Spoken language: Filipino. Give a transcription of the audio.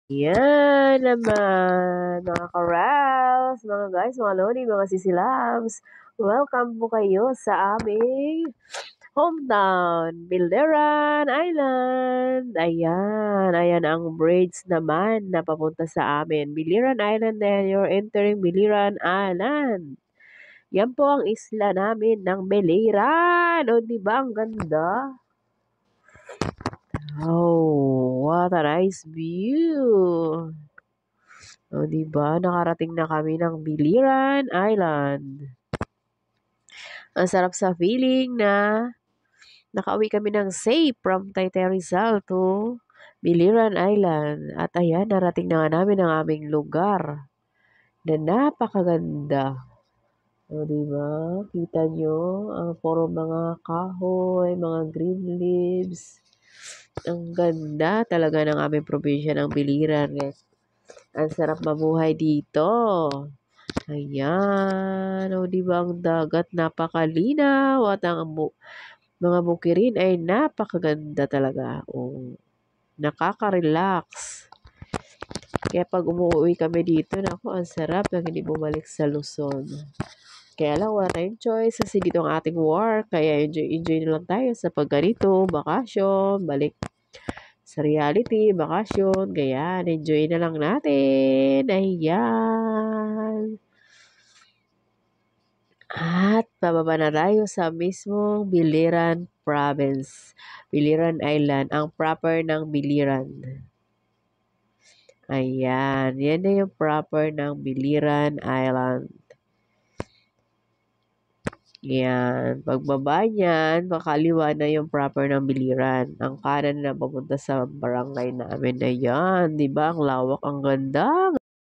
Yan naman, mga ka-Rals, mga guys, mga lodi, mga sisilabs. Welcome po kayo sa aming hometown, Bilderan Island. Ayan ang bridge naman na papunta sa amin. Biliran Island, then you're entering Biliran Island. Yan po ang isla namin ng Biliran. O, di ba ang ganda? Oh, what a nice view. O, di ba? Nakarating na kami ng Biliran Island. Ang sarap sa feeling na nakauwi kami ng safe from Taytay Rizal to Biliran Island. At ayan, narating na nga namin ang aming lugar na napakaganda. O, di ba? Kita nyo, ang puro mga kahoy, mga green leaves. Ang ganda talaga ng aming probinsya ng Biliran, guys. Ang sarap mabuhay dito. Ayan. O, di ba ang dagat napakalinaw at ang mga bukirin ay napakaganda talaga. O, nakaka-relax. Kaya pag umuwi kami dito, naku, ang sarap na hindi bumalik sa Luzon. Kaya lang, wala tayong choice kasi dito ang ating work. Kaya enjoy na lang tayo sa pagganito, bakasyon, balik sa reality, bakasyon. Kaya, enjoy na lang natin. Ayan. At pababa na tayo sa mismong Biliran Province. Biliran Island, ang proper ng Biliran. Ayan, yan na yung proper ng Biliran Island. Yan, pagbaba niyan, makaliwa na yung proper ng Biliran. Ang kanan na papunta sa barangay namin. Ayan, di ba? Ang lawak, ang ganda.